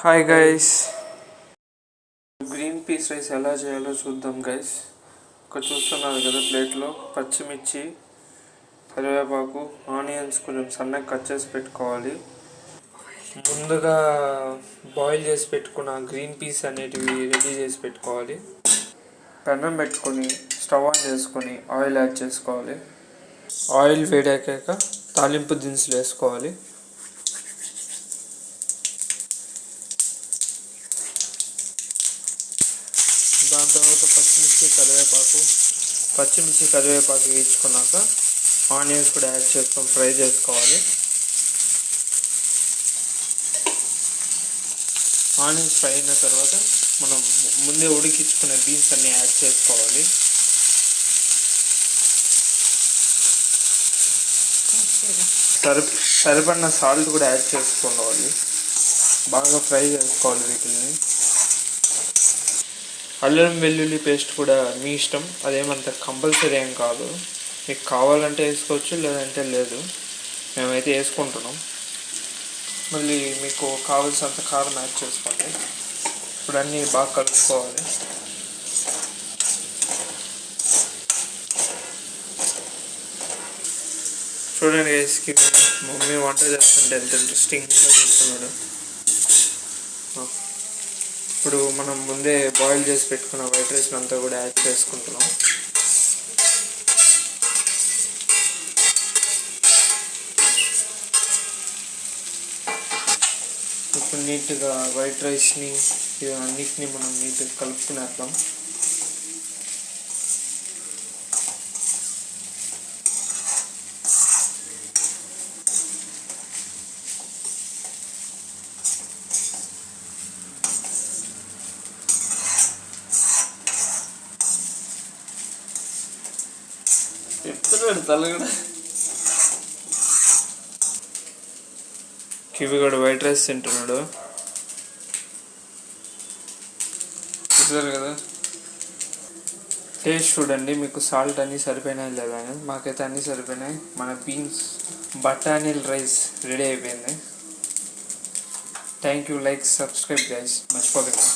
Hi guys, green peas rice ఎలా చేయాలో చూద్దాం గైస్. ఇక్కడ చూస్తున్నారు కదా, ప్లేట్లో పచ్చిమిర్చి, కరివేపాకు, ఆనియన్స్ కొంచెం సన్నగా కట్ చేసి పెట్టుకోవాలి. ముందుగా బాయిల్ చేసి పెట్టుకున్న గ్రీన్ పీస్ అనేటివి రెడీ చేసి పెట్టుకోవాలి. పెనం పెట్టుకొని స్టవ్ ఆన్ చేసుకొని ఆయిల్ యాడ్ చేసుకోవాలి. ఆయిల్ వేడాక తాలింపు దినుసులు వేసుకోవాలి. దాని తర్వాత పచ్చిమిర్చి కరివేపాకు వేయించుకున్నాక ఆనియన్స్ కూడా యాడ్ చేసుకొని ఫ్రై చేసుకోవాలి. ఆనియన్స్ ఫ్రై అయిన తర్వాత మనం ముందే ఉడికించుకునే బీన్స్ అన్నీ యాడ్ చేసుకోవాలి. సరిపడిన సాల్ట్ కూడా యాడ్ చేసుకోవాలి. బాగా ఫ్రై చేసుకోవాలి వీటిని. అల్లం వెల్లుల్లి పేస్ట్ కూడా మీ ఇష్టం, అదేమంత కంపల్సరీ ఏం కాదు. మీకు కావాలంటే వేసుకోవచ్చు, లేదంటే లేదు. మేమైతే వేసుకుంటున్నాం. మళ్ళీ మీకు కావాల్సినంత కారం యాడ్ చేసుకోండి. ఇప్పుడు అన్నీ బాగా కలుపుకోవాలి. చూడండి గైస్కి మమ్మీ వంట చేస్తుంటే ఎంత ఇంట్రెస్టింగ్గా చూస్తున్నాడు. ఇప్పుడు మనం ముందే బాయిల్ చేసి పెట్టుకున్న వైట్ రైస్ అంతా కూడా యాడ్ చేసుకుంటున్నాం. ఇప్పుడు నీట్గా వైట్ రైస్ని అన్నిటిని మనం నీట్గా కలుపుకునేద్దాం. చెప్తున్నాడు తలగడ. కివి కూడా వైట్ రైస్ తింటున్నాడు, చూసారు కదా. టేస్ట్ చూడండి, మీకు సాల్ట్ అన్నీ సరిపోయినాయి లేదా అని. మాకైతే అన్నీ సరిపోయినాయి. మన బీన్స్ బఠానీల రైస్ రెడీ అయిపోయింది. Thank you. Like, subscribe guys, మర్చిపోకండి.